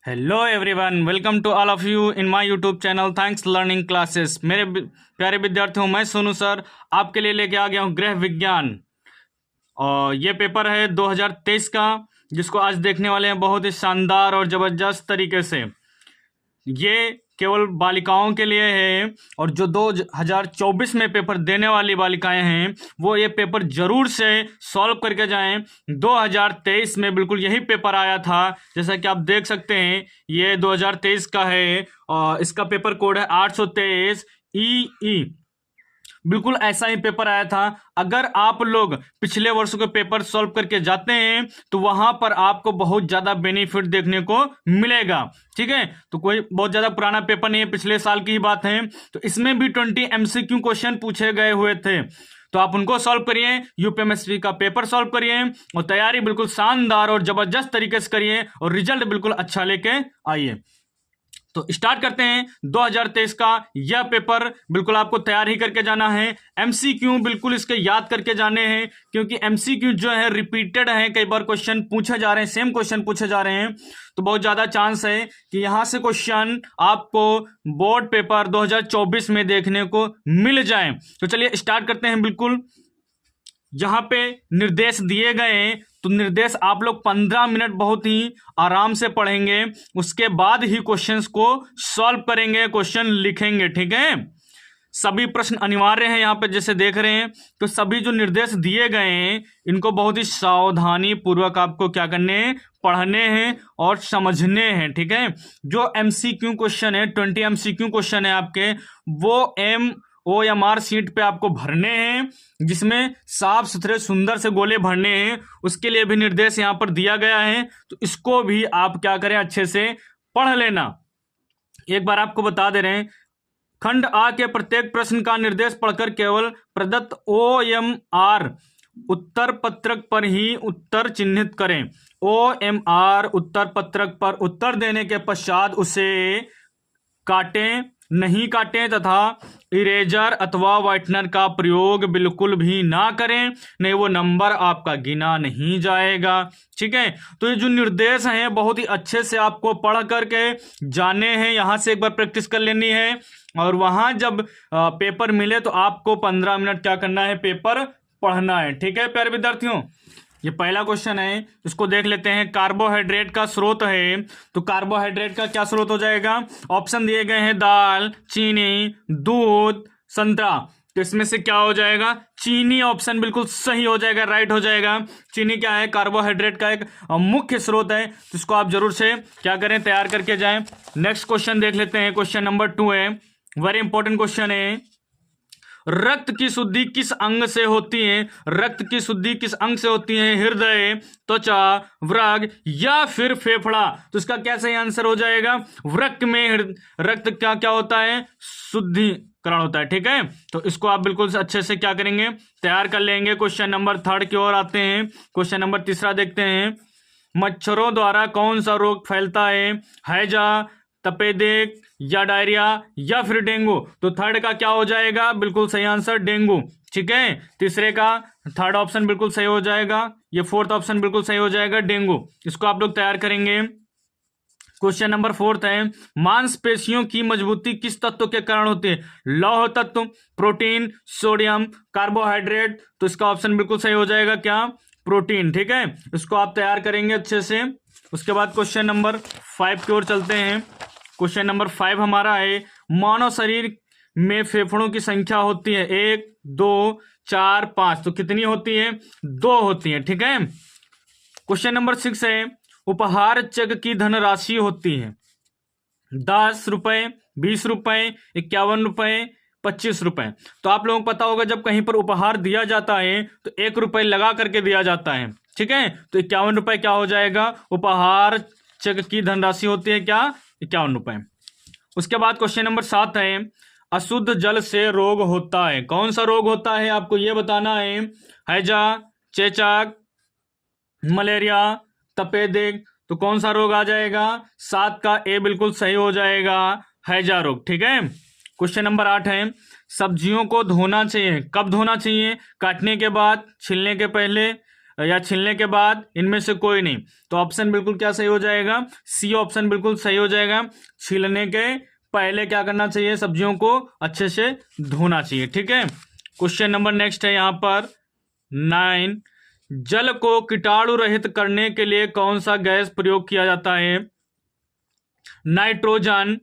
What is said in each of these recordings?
Hello everyone, welcome to all of you in my YouTube channel thanks learning classes. मेरे प्यारे विद्यार्थियों, मैं Sonu sir आपके लिए लेके आ गया हूँ गृह विज्ञान। और ये पेपर है 2023 का, जिसको आज देखने वाले हैं बहुत ही शानदार और ज़बरदस्त तरीके से। ये केवल बालिकाओं के लिए है, और जो 2024 में पेपर देने वाली बालिकाएं हैं वो ये पेपर जरूर से सॉल्व करके जाएं। 2023 में बिल्कुल यही पेपर आया था, जैसा कि आप देख सकते हैं ये 2023 का है और इसका पेपर कोड है 823 EE। बिल्कुल ऐसा ही पेपर आया था। अगर आप लोग पिछले वर्षों के पेपर सॉल्व करके जाते हैं तो वहां पर आपको बहुत ज्यादा बेनिफिट देखने को मिलेगा। ठीक है, तो कोई बहुत ज्यादा पुराना पेपर नहीं है, पिछले साल की ही बात है। तो इसमें भी 20 MCQ क्वेश्चन पूछे गए हुए थे, तो आप उनको सॉल्व करिए, यूपीएमएससी का पेपर सॉल्व करिए और तैयारी बिल्कुल शानदार और जबरदस्त तरीके से करिए और रिजल्ट बिल्कुल अच्छा लेके आइए। तो स्टार्ट करते हैं 2023 का यह पेपर। बिल्कुल आपको तैयार ही करके जाना है। एमसीक्यू बिल्कुल इसके याद करके जाने हैं, क्योंकि एमसीक्यू जो है रिपीटेड है, कई बार क्वेश्चन पूछे जा रहे हैं, सेम क्वेश्चन पूछे जा रहे हैं। तो बहुत ज्यादा चांस है कि यहां से क्वेश्चन आपको बोर्ड पेपर 2024 में देखने को मिल जाए। तो चलिए स्टार्ट करते हैं। बिल्कुल यहाँ पे निर्देश दिए गए हैं, तो निर्देश आप लोग 15 मिनट बहुत ही आराम से पढ़ेंगे, उसके बाद ही क्वेश्चंस को सॉल्व करेंगे, क्वेश्चन लिखेंगे। ठीक है, सभी प्रश्न अनिवार्य हैं यहाँ पे जैसे देख रहे हैं। तो सभी जो निर्देश दिए गए हैं इनको बहुत ही सावधानी पूर्वक आपको क्या करने हैं, पढ़ने हैं और समझने हैं। ठीक है, जो MCQ क्वेश्चन है 20 MCQ क्वेश्चन है आपके, वो OMR सीट पे आपको भरने हैं, जिसमें साफ सुथरे सुंदर से गोले भरने हैं। उसके लिए भी निर्देश यहाँ पर दिया गया है, तो इसको भी आप क्या करें, अच्छे से पढ़ लेना। एक बार आपको बता दे रहे हैं, खंड आ के प्रत्येक प्रश्न का निर्देश पढ़कर केवल प्रदत्त OMR उत्तर पत्रक पर ही उत्तर चिन्हित करें। OMR उत्तर पत्रक पर उत्तर देने के पश्चात उसे काटें, नहीं काटें तथा इरेजर अथवा व्हाइटनर का प्रयोग बिल्कुल भी ना करें, नहीं वो नंबर आपका गिना नहीं जाएगा। ठीक है, तो ये जो निर्देश हैं बहुत ही अच्छे से आपको पढ़ करके जाने हैं, यहां से एक बार प्रैक्टिस कर लेनी है। और वहां जब पेपर मिले तो आपको 15 मिनट क्या करना है, पेपर पढ़ना है। ठीक है प्यारे विद्यार्थियों, ये पहला क्वेश्चन है, इसको देख लेते हैं। कार्बोहाइड्रेट का स्रोत है, तो कार्बोहाइड्रेट का क्या स्रोत हो जाएगा? ऑप्शन दिए गए हैं दाल, चीनी, दूध, संतरा। तो इसमें से क्या हो जाएगा? चीनी ऑप्शन बिल्कुल सही हो जाएगा, राइट हो जाएगा। चीनी क्या है? कार्बोहाइड्रेट का एक मुख्य स्रोत है, तो इसको आप जरूर से क्या करें, तैयार करके जाएं। नेक्स्ट क्वेश्चन देख लेते हैं, क्वेश्चन नंबर 2 है, वेरी इंपॉर्टेंट क्वेश्चन है। रक्त की शुद्धि किस अंग से होती है? रक्त की शुद्धि किस अंग से होती है? हृदय, त्वचा, वृक्क या फिर फेफड़ा? तो इसका क्या सही आंसर हो जाएगा? वृक्क में रक्त का क्या होता है, शुद्धिकरण होता है। ठीक है, तो इसको आप बिल्कुल अच्छे से क्या करेंगे, तैयार कर लेंगे। क्वेश्चन नंबर 3 की ओर आते हैं। क्वेश्चन नंबर 3 देखते हैं। मच्छरों द्वारा कौन सा रोग फैलता है? हैजा, तपेदिक या डायरिया या फिर डेंगू? तो थर्ड का क्या हो जाएगा? बिल्कुल सही आंसर डेंगू। ठीक है, तीसरे का थर्ड ऑप्शन बिल्कुल सही हो जाएगा, ये फोर्थ ऑप्शन बिल्कुल सही हो जाएगा डेंगू। इसको आप लोग तैयार करेंगे। क्वेश्चन नंबर 4 है, मांसपेशियों की मजबूती किस तत्व के कारण होती है? लौह तत्व, प्रोटीन, सोडियम, कार्बोहाइड्रेट? तो इसका ऑप्शन बिल्कुल सही हो जाएगा क्या? प्रोटीन। ठीक है, इसको आप तैयार करेंगे अच्छे से। उसके बाद क्वेश्चन नंबर 5 की ओर चलते हैं। क्वेश्चन नंबर 5 हमारा है, मानव शरीर में फेफड़ों की संख्या होती है 1, 2, 4, 5। तो कितनी होती है? 2 होती है। ठीक है, क्वेश्चन नंबर 6 है, उपहार चेक की धनराशि होती है 10 रुपए, 20 रुपए, 51 रुपए, 25 रुपए। तो आप लोगों को पता होगा जब कहीं पर उपहार दिया जाता है तो 1 रुपए लगा करके दिया जाता है। ठीक है, तो 51 रुपए क्या हो जाएगा? उपहार चेक की धनराशि होती है क्या? 51 रुपए। उसके बाद क्वेश्चन नंबर 7 है, अशुद्ध जल से रोग होता है। कौन सा रोग होता है आपको ये बताना है? हैजा, चेचक, मलेरिया, तपेदिक? तो कौन सा रोग आ जाएगा? 7 का ए बिल्कुल सही हो जाएगा, हैजा रोग। ठीक है, क्वेश्चन नंबर 8 है, सब्जियों को धोना चाहिए, कब धोना चाहिए? काटने के बाद, छीलने के पहले, या छिलने के बाद, इनमें से कोई नहीं। तो ऑप्शन बिल्कुल क्या सही हो जाएगा, सी ऑप्शन बिल्कुल सही हो जाएगा। छीलने के पहले क्या करना चाहिए, सब्जियों को अच्छे से धोना चाहिए। ठीक है, क्वेश्चन नंबर नेक्स्ट है यहाँ पर 9। जल को कीटाणु रहित करने के लिए कौन सा गैस प्रयोग किया जाता है? Nitrogen,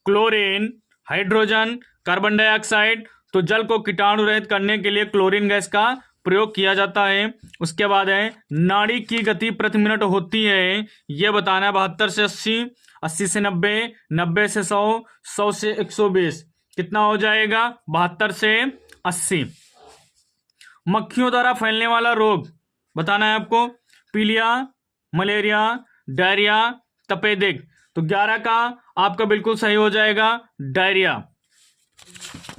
chlorine, hydrogen, carbon dioxide. तो जल को कीटाणु रहित करने के लिए क्लोरीन गैस का प्रयोग किया जाता है। उसके बाद है नाड़ी की गति प्रति मिनट होती है, यह बताना है 72 से 80, 80 से 90, 90 से 100, 100 से 120। कितना हो जाएगा, 72 से 80। मक्खियों द्वारा फैलने वाला रोग बताना है आपको, पीलिया, मलेरिया, डायरिया, तपेदिक। तो 11 का आपका बिल्कुल सही हो जाएगा डायरिया।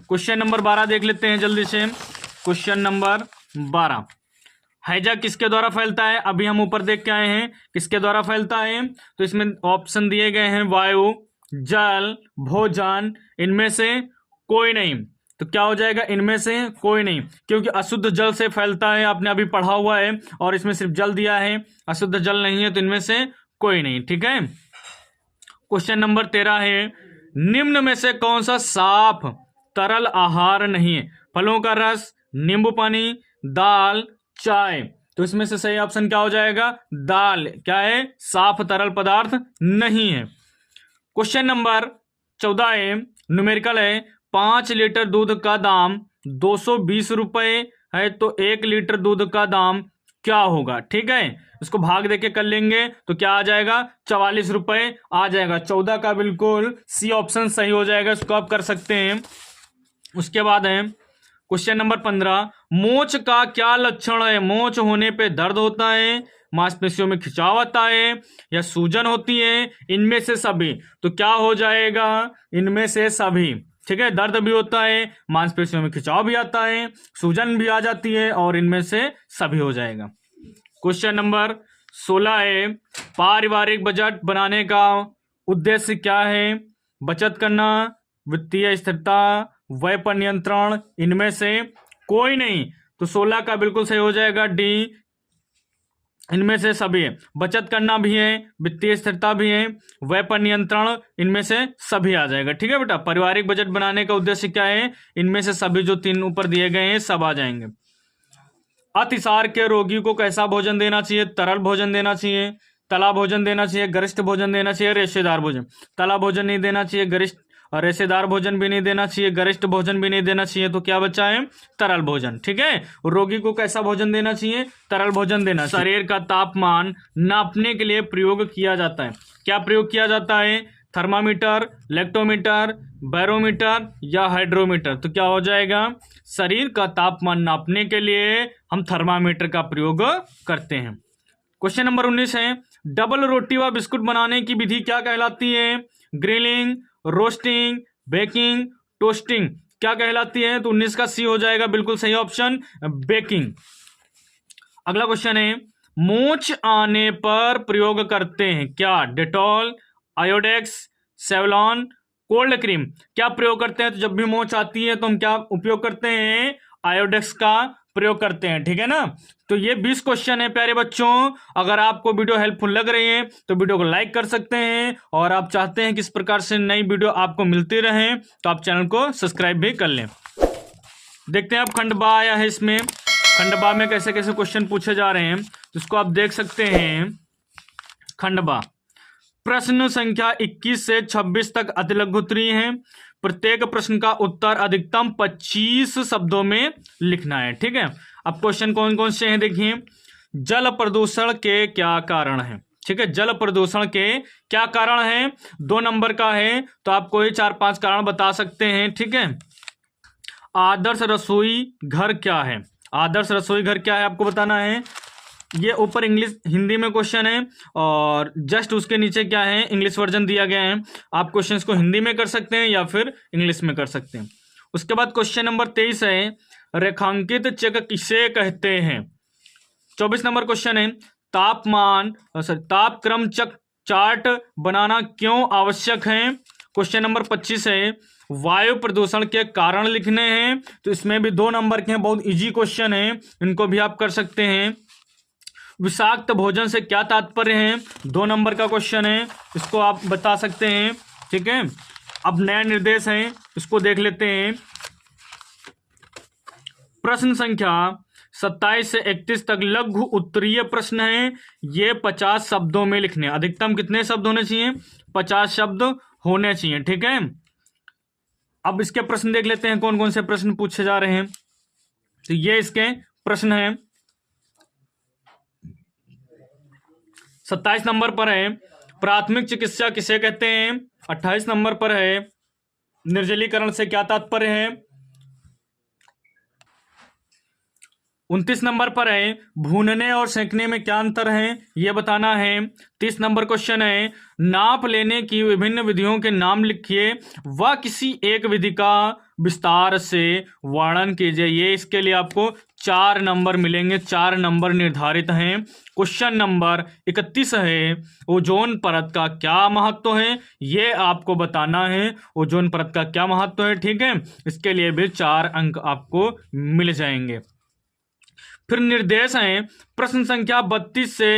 क्वेश्चन नंबर 12 देख लेते हैं जल्दी से। क्वेश्चन नंबर 12, हैजा किसके द्वारा फैलता है? अभी हम ऊपर देख के आए हैं किसके द्वारा फैलता है। तो इसमें ऑप्शन दिए गए हैं वायु, जल, भोजन, इनमें से कोई नहीं। तो क्या हो जाएगा, इनमें से कोई नहीं, क्योंकि अशुद्ध जल से फैलता है, आपने अभी पढ़ा हुआ है, और इसमें सिर्फ जल दिया है, अशुद्ध जल नहीं है, तो इनमें से कोई नहीं। ठीक है, क्वेश्चन नंबर 13 है, निम्न में से कौन सा साफ तरल आहार नहीं है? फलों का रस, नींबू पानी, दाल, चाय। तो इसमें से सही ऑप्शन क्या हो जाएगा, दाल। क्या है, साफ तरल पदार्थ नहीं है। क्वेश्चन नंबर 14 है, न्यूमेरिकल है, 5 लीटर दूध का दाम 220 रुपए है, तो 1 लीटर दूध का दाम क्या होगा? ठीक है, इसको भाग देके कर लेंगे तो क्या आ जाएगा, 44 रुपए आ जाएगा। 14 का बिल्कुल सी ऑप्शन सही हो जाएगा, इसको आप कर सकते हैं। उसके बाद है क्वेश्चन नंबर 15, मोच का क्या लक्षण है? मोच होने पे दर्द होता है, मांसपेशियों में खिंचाव आता है, या सूजन होती है, इनमें से सभी। तो क्या हो जाएगा, इनमें से सभी। ठीक है, दर्द भी होता है, मांसपेशियों में खिंचाव भी आता है, सूजन भी आ जाती है, और इनमें से सभी हो जाएगा। क्वेश्चन नंबर 16 है, पारिवारिक बजट बनाने का उद्देश्य क्या है? बचत करना, वित्तीय स्थिरता, व्यय पर नियंत्रण, इनमें से कोई नहीं। तो 16 का बिल्कुल सही हो जाएगा डी, इनमें से सभी है। बचत करना भी है, वित्तीय स्थिरता भी है, व्यय पर नियंत्रण, इनमें से सभी आ जाएगा। ठीक है बेटा, पारिवारिक बजट बनाने का उद्देश्य क्या है? इनमें से सभी जो 3 ऊपर दिए गए हैं सब आ जाएंगे। अतिसार के रोगी को कैसा भोजन देना चाहिए? तरल भोजन देना चाहिए, तला भोजन देना चाहिए, गरिष्ठ भोजन देना चाहिए, रेशेदार भोजन। तला भोजन नहीं देना चाहिए, गरिष्ठ और रेशेदार भोजन भी नहीं देना चाहिए, गरिष्ठ भोजन भी नहीं देना चाहिए। तो क्या बचा है, तरल भोजन। ठीक है, रोगी को कैसा भोजन देना चाहिए? तरल भोजन देना। शरीर का तापमान नापने के लिए प्रयोग किया जाता है, क्या प्रयोग किया जाता है? थर्मामीटर, लेक्टोमीटर, बैरोमीटर या हाइड्रोमीटर। तो क्या हो जाएगा, शरीर का तापमान नापने के लिए हम थर्मामीटर का प्रयोग करते हैं। क्वेश्चन नंबर 19 है, डबल रोटी व बिस्कुट बनाने की विधि क्या कहलाती है? Grilling, roasting, baking, toasting. क्या कहलाती है? तो 19 का सी हो जाएगा बिल्कुल सही ऑप्शन, बेकिंग। अगला क्वेश्चन है, मोच आने पर प्रयोग करते हैं क्या? Dettol, Iodex, Savlon, cold cream. क्या प्रयोग करते हैं? तो जब भी मोच आती है तो हम क्या उपयोग करते हैं? आयोडेक्स का प्रयोग करते हैं। ठीक है ना, तो ये 20 क्वेश्चन है प्यारे बच्चों। अगर आपको वीडियो हेल्पफुल लग रही है तो वीडियो को लाइक कर सकते हैं, और आप चाहते हैं कि इस प्रकार से नई वीडियो आपको मिलती रहे तो आप चैनल को सब्सक्राइब भी कर लें। देखते हैं आप खंड बा आया है, इसमें खंड बा में कैसे कैसे क्वेश्चन पूछे जा रहे हैं, तो इसको आप देख सकते हैं। खंड बा, प्रश्न संख्या 21 से 26 तक अतिलघु उत्तरीय है। प्रत्येक प्रश्न का उत्तर अधिकतम 25 शब्दों में लिखना है। ठीक है, अब क्वेश्चन कौन कौन से हैं देखिए। जल प्रदूषण के क्या कारण हैं? ठीक है, जल प्रदूषण के क्या कारण हैं? 2 नंबर का है, तो आपको ये 4-5 कारण बता सकते हैं। ठीक है, आदर्श रसोई घर क्या है? आदर्श रसोई घर क्या है आपको बताना है। ये ऊपर इंग्लिश हिंदी में क्वेश्चन है, और जस्ट उसके नीचे क्या है, इंग्लिश वर्जन दिया गया है। आप क्वेश्चंस को हिंदी में कर सकते हैं या फिर इंग्लिश में कर सकते हैं। उसके बाद क्वेश्चन नंबर 23 है, रेखांकित चक किसे कहते हैं? 24 नंबर क्वेश्चन है, तापक्रम चक चार्ट बनाना क्यों आवश्यक है? क्वेश्चन नंबर 25 है, वायु प्रदूषण के कारण लिखने हैं। तो इसमें भी 2 नंबर के हैं, बहुत इजी क्वेश्चन है, इनको भी आप कर सकते हैं। विषाक्त भोजन से क्या तात्पर्य है? 2 नंबर का क्वेश्चन है, इसको आप बता सकते हैं। ठीक है, अब नया निर्देश है, इसको देख लेते हैं। प्रश्न संख्या 27 से 31 तक लघु उत्तरीय प्रश्न है। ये 50 शब्दों में लिखने। अधिकतम कितने शब्द होने चाहिए? 50 शब्द होने चाहिए। ठीक है, अब इसके प्रश्न देख लेते हैं, कौन कौन से प्रश्न पूछे जा रहे हैं। तो ये इसके प्रश्न हैं। 27 नंबर पर है प्राथमिक चिकित्सा किसे कहते हैं। 28 नंबर पर है निर्जलीकरण से क्या तात्पर्य है। 29 नंबर पर है भूनने और सेंकने में क्या अंतर है, यह बताना है। 30 नंबर क्वेश्चन है नाप लेने की विभिन्न विधियों के नाम लिखिए व किसी एक विधि का विस्तार से वर्णन कीजिए। ये इसके लिए आपको 4 नंबर मिलेंगे, 4 नंबर निर्धारित हैं। क्वेश्चन नंबर 31 है ओजोन परत का क्या महत्व है, ये आपको बताना है ओजोन परत का क्या महत्व है। ठीक है, इसके लिए भी 4 अंक आपको मिल जाएंगे। फिर निर्देश हैं प्रश्न संख्या 32 से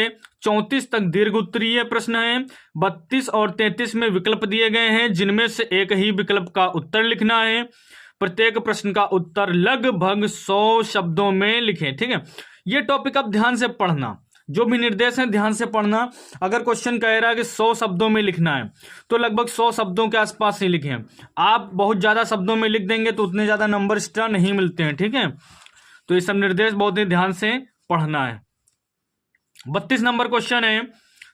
34 तक दीर्घ उत्तरीय प्रश्न है। 32 और 33 में विकल्प दिए गए हैं, जिनमें से एक ही विकल्प का उत्तर लिखना है। प्रत्येक प्रश्न का उत्तर लगभग 100 शब्दों में लिखें। ठीक है, ये टॉपिक आप ध्यान से पढ़ना, जो भी निर्देश है ध्यान से पढ़ना। अगर क्वेश्चन कह रहा है कि 100 शब्दों में लिखना है तो लगभग 100 शब्दों के आसपास ही लिखें। आप बहुत ज्यादा शब्दों में लिख देंगे तो उतने ज्यादा नंबर एक्स्ट्रा नहीं मिलते हैं। ठीक है, तो ये सब निर्देश बहुत ही ध्यान से पढ़ना है। 32 नंबर क्वेश्चन है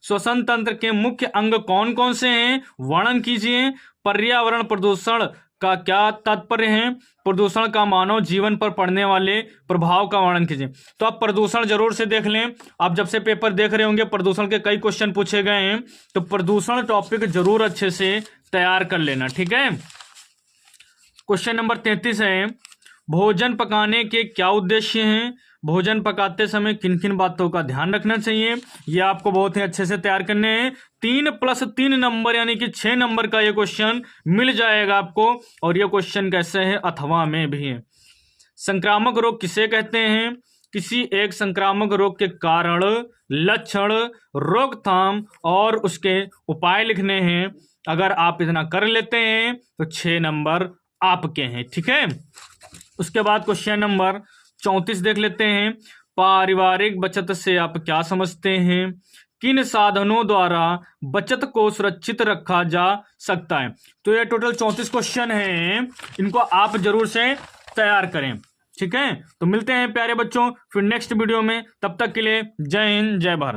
श्वसन तंत्र के मुख्य अंग कौन कौन से हैं, वर्णन कीजिए। पर्यावरण प्रदूषण का क्या तात्पर्य है, प्रदूषण का मानव जीवन पर पड़ने वाले प्रभाव का वर्णन कीजिए। तो आप प्रदूषण जरूर से देख लें, आप जब से पेपर देख रहे होंगे प्रदूषण के कई क्वेश्चन पूछे गए हैं, तो प्रदूषण टॉपिक जरूर अच्छे से तैयार कर लेना। ठीक है, क्वेश्चन नंबर 33 है भोजन पकाने के क्या उद्देश्य हैं, भोजन पकाते समय किन किन बातों का ध्यान रखना चाहिए, ये आपको बहुत ही अच्छे से तैयार करने हैं। 3+3 नंबर यानी कि 6 नंबर का ये क्वेश्चन मिल जाएगा आपको। और ये क्वेश्चन कैसे है, अथवा में भी है। संक्रामक रोग किसे कहते हैं, किसी एक संक्रामक रोग के कारण, लक्षण, रोकथाम और उसके उपाय लिखने हैं। अगर आप इतना कर लेते हैं तो 6 नंबर आपके हैं। ठीक है, उसके बाद क्वेश्चन नंबर 34 देख लेते हैं। पारिवारिक बचत से आप क्या समझते हैं, किन साधनों द्वारा बचत को सुरक्षित रखा जा सकता है। तो ये टोटल 34 क्वेश्चन हैं, इनको आप जरूर से तैयार करें। ठीक है, तो मिलते हैं प्यारे बच्चों फिर नेक्स्ट वीडियो में, तब तक के लिए जय हिंद जय भारत।